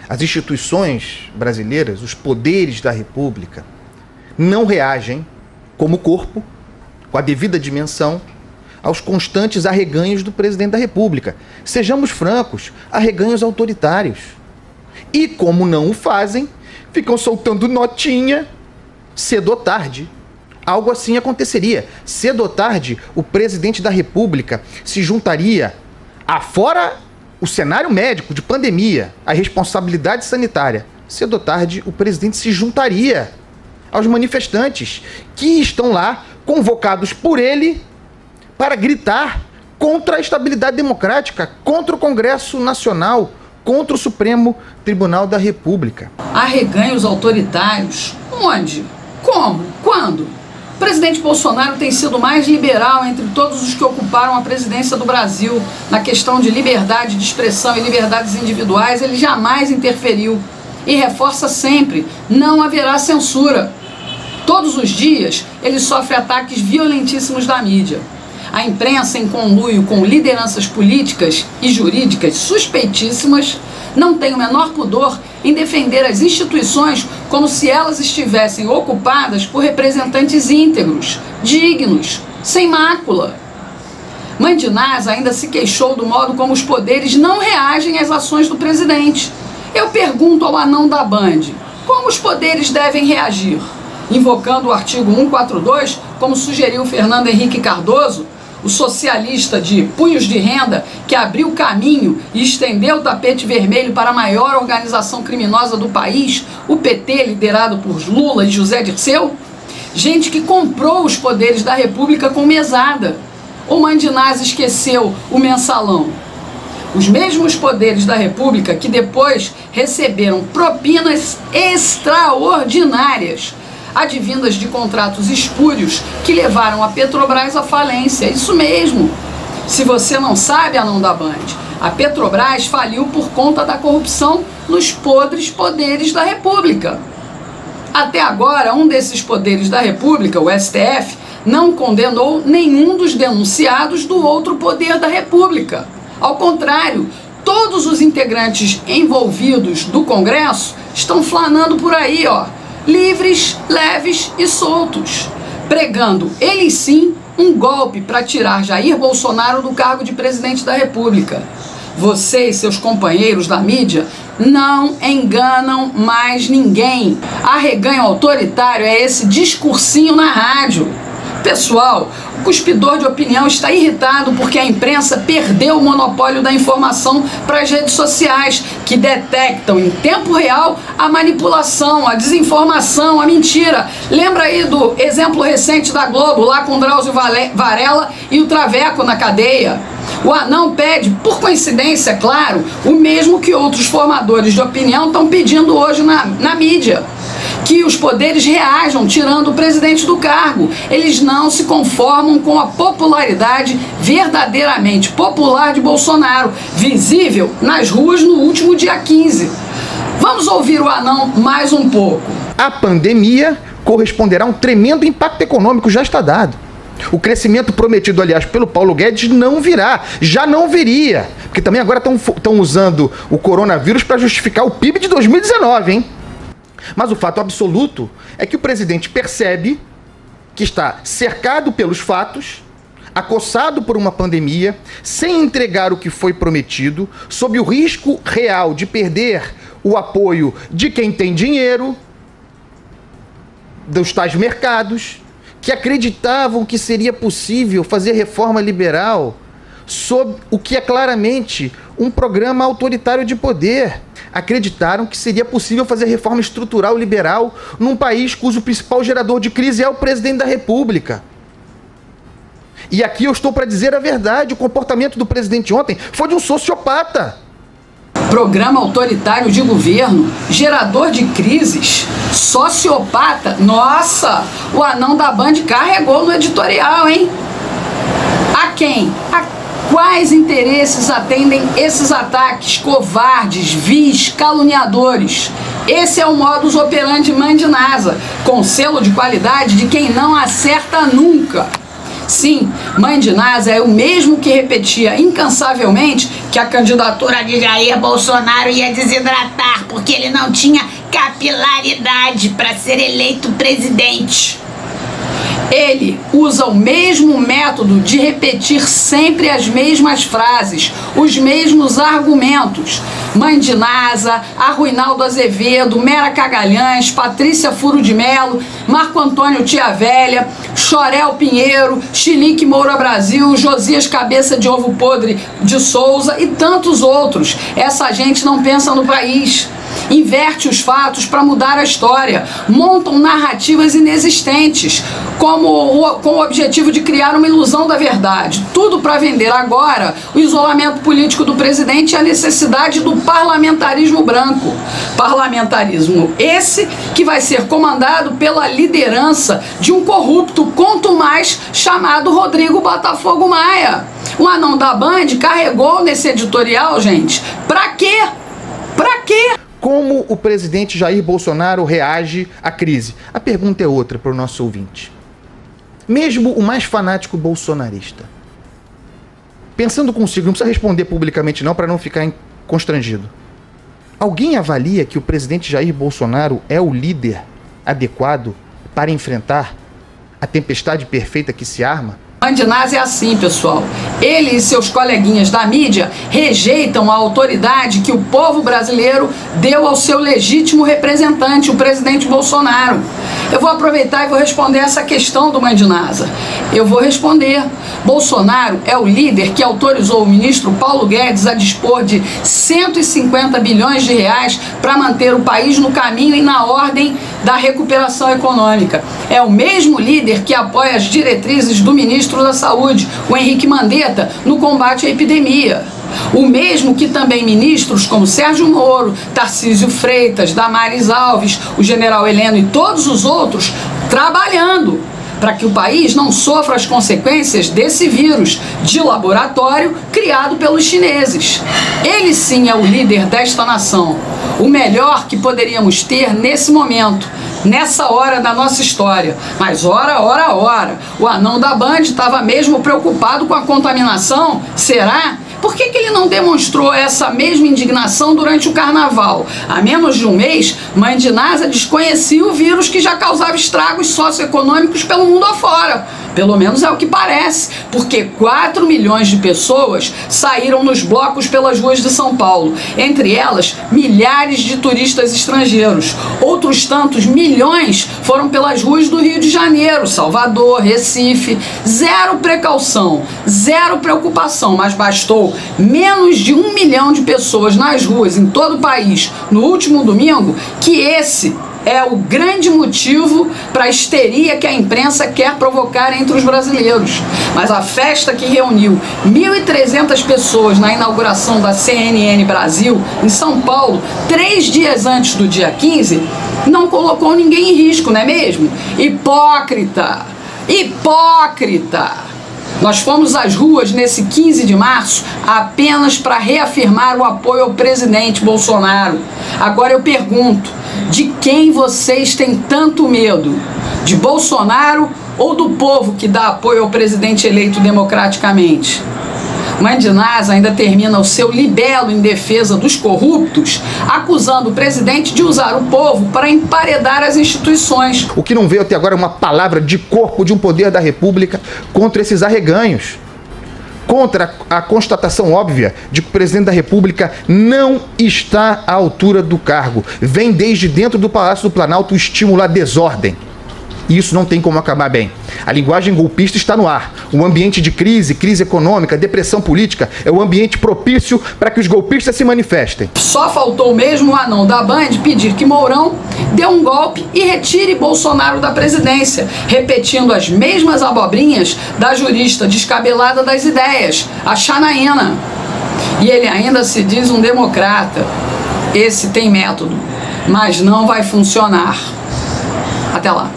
As instituições brasileiras, os poderes da República, não reagem como corpo, com a devida dimensão, aos constantes arreganhos do presidente da República. Sejamos francos, arreganhos autoritários. E como não o fazem, ficam soltando notinha cedo ou tarde. Algo assim aconteceria. Cedo ou tarde, o presidente da República se juntaria, afora o cenário médico de pandemia, a responsabilidade sanitária. Cedo ou tarde, o presidente se juntaria aos manifestantes que estão lá, convocados por ele, para gritar contra a estabilidade democrática, contra o Congresso Nacional, contra o Supremo Tribunal da República. Arreganhos autoritários? Onde? Como? Quando? O presidente Bolsonaro tem sido mais liberal entre todos os que ocuparam a presidência do Brasil. Na questão de liberdade de expressão e liberdades individuais, ele jamais interferiu. E reforça sempre, não haverá censura. Todos os dias, ele sofre ataques violentíssimos da mídia. A imprensa, em conluio com lideranças políticas e jurídicas suspeitíssimas, não tem o menor pudor em defender as instituições como se elas estivessem ocupadas por representantes íntegros, dignos, sem mácula. Mandinaz ainda se queixou do modo como os poderes não reagem às ações do presidente. Eu pergunto ao anão da Band, como os poderes devem reagir? Invocando o artigo 142, como sugeriu Fernando Henrique Cardoso, o socialista de punhos de renda que abriu caminho e estendeu o tapete vermelho para a maior organização criminosa do país, o PT, liderado por Lula e José Dirceu? Gente que comprou os poderes da República com mesada. O Mandinaz esqueceu o mensalão. Os mesmos poderes da República que depois receberam propinas extraordinárias, advindas de contratos espúrios que levaram a Petrobras à falência. Isso mesmo. Se você não sabe, anão da Band, a Petrobras faliu por conta da corrupção nos podres poderes da República. Até agora, um desses poderes da República, o STF, não condenou nenhum dos denunciados do outro poder da República. Ao contrário, todos os integrantes envolvidos do Congresso estão flanando por aí, livres, leves e soltos, pregando, eles sim, um golpe para tirar Jair Bolsonaro do cargo de presidente da República. Você e seus companheiros da mídia não enganam mais ninguém. Arreganho autoritário é esse discursinho na rádio. Pessoal, o cuspidor de opinião está irritado porque a imprensa perdeu o monopólio da informação para as redes sociais, que detectam em tempo real a manipulação, a desinformação, a mentira. Lembra aí do exemplo recente da Globo, lá com Drauzio Varela e o Traveco na cadeia? O anão pede, por coincidência, claro, o mesmo que outros formadores de opinião estão pedindo hoje na mídia. Que os poderes reajam tirando o presidente do cargo. Eles não se conformam com a popularidade verdadeiramente popular de Bolsonaro, visível nas ruas no último dia 15. Vamos ouvir o anão mais um pouco. A pandemia corresponderá a um tremendo impacto econômico, já está dado. O crescimento prometido, aliás, pelo Paulo Guedes não virá, já não viria, porque também agora estão usando o coronavírus para justificar o PIB de 2019, hein? Mas o fato absoluto é que o presidente percebe que está cercado pelos fatos, acossado por uma pandemia, sem entregar o que foi prometido, sob o risco real de perder o apoio de quem tem dinheiro, dos tais mercados, que acreditavam que seria possível fazer reforma liberal sob o que é claramente um programa autoritário de poder. Acreditaram que seria possível fazer reforma estrutural liberal num país cujo principal gerador de crise é o presidente da República. E aqui eu estou para dizer a verdade, o comportamento do presidente ontem foi de um sociopata. Programa autoritário de governo, gerador de crises, sociopata. Nossa, o anão da Band carregou no editorial, hein? A quem? Quais interesses atendem esses ataques covardes, vis, caluniadores? Esse é o modus operandi Mandinasa, com selo de qualidade de quem não acerta nunca. Sim, Mãe de Nasa é o mesmo que repetia incansavelmente que a candidatura de Jair Bolsonaro ia desidratar porque ele não tinha capilaridade para ser eleito presidente. Ele usa o mesmo método de repetir sempre as mesmas frases, os mesmos argumentos. Mãe de Nasa, Arruinaldo Azevedo, Mera Cagalhães, Patrícia Furo de Melo, Marco Antônio Tia Velha, Chorel Pinheiro, Chilique Moura Brasil, Josias Cabeça de Ovo Podre de Souza e tantos outros. Essa gente não pensa no país. Inverte os fatos para mudar a história, montam narrativas inexistentes, com o objetivo de criar uma ilusão da verdade. Tudo para vender agora o isolamento político do presidente e a necessidade do parlamentarismo branco. Parlamentarismo esse que vai ser comandado pela liderança de um corrupto contumaz chamado Rodrigo Botafogo Maia. O anão da Band carregou nesse editorial, gente. Pra quê? Pra quê? Como o presidente Jair Bolsonaro reage à crise? A pergunta é outra para o nosso ouvinte. Mesmo o mais fanático bolsonarista, pensando consigo, não precisa responder publicamente não, para não ficar constrangido. Alguém avalia que o presidente Jair Bolsonaro é o líder adequado para enfrentar a tempestade perfeita que se arma? Mãe de Nasa é assim, pessoal. Ele e seus coleguinhas da mídia rejeitam a autoridade que o povo brasileiro deu ao seu legítimo representante, o presidente Bolsonaro. Eu vou aproveitar e vou responder essa questão do Mãe de Nasa. Eu vou responder. Bolsonaro é o líder que autorizou o ministro Paulo Guedes a dispor de 150 bilhões de reais para manter o país no caminho e na ordem da recuperação econômica. É o mesmo líder que apoia as diretrizes do ministro da Saúde, o Henrique Mandetta, no combate à epidemia. O mesmo que também ministros como Sérgio Moro, Tarcísio Freitas, Damares Alves, o general Heleno e todos os outros trabalhando para que o país não sofra as consequências desse vírus de laboratório criado pelos chineses. Ele sim é o líder desta nação, o melhor que poderíamos ter nesse momento, nessa hora da nossa história. Mas ora, o anão da Band estava mesmo preocupado com a contaminação? Será? Por que ele não demonstrou essa mesma indignação durante o carnaval? Há menos de um mês, Mãe de Nasa desconhecia o vírus que já causava estragos socioeconômicos pelo mundo afora. Pelo menos é o que parece, porque 4 milhões de pessoas saíram nos blocos pelas ruas de São Paulo. Entre elas, milhares de turistas estrangeiros. Outros tantos milhões foram pelas ruas do Rio de Janeiro, Salvador, Recife. Zero precaução, zero preocupação, mas bastou menos de 1 milhão de pessoas nas ruas em todo o país no último domingo que esse é o grande motivo para a histeria que a imprensa quer provocar entre os brasileiros. Mas a festa que reuniu 1.300 pessoas na inauguração da CNN Brasil, em São Paulo, 3 dias antes do dia 15, não colocou ninguém em risco, não é mesmo? Hipócrita! Hipócrita! Nós fomos às ruas nesse 15 de março apenas para reafirmar o apoio ao presidente Bolsonaro. Agora eu pergunto, de quem vocês têm tanto medo? De Bolsonaro ou do povo que dá apoio ao presidente eleito democraticamente? Mãe de Nasa ainda termina o seu libelo em defesa dos corruptos, acusando o presidente de usar o povo para emparedar as instituições. O que não veio até agora é uma palavra de corpo de um poder da República contra esses arreganhos. Contra a constatação óbvia de que o presidente da República não está à altura do cargo. Vem desde dentro do Palácio do Planalto o estímulo à desordem. E isso não tem como acabar bem. A linguagem golpista está no ar. O ambiente de crise econômica, depressão política, é o ambiente propício para que os golpistas se manifestem. Só faltou mesmo o anão da Band pedir que Mourão dê um golpe e retire Bolsonaro da presidência, repetindo as mesmas abobrinhas da jurista descabelada das ideias, a Janaína. E ele ainda se diz um democrata. Esse tem método, mas não vai funcionar. Até lá.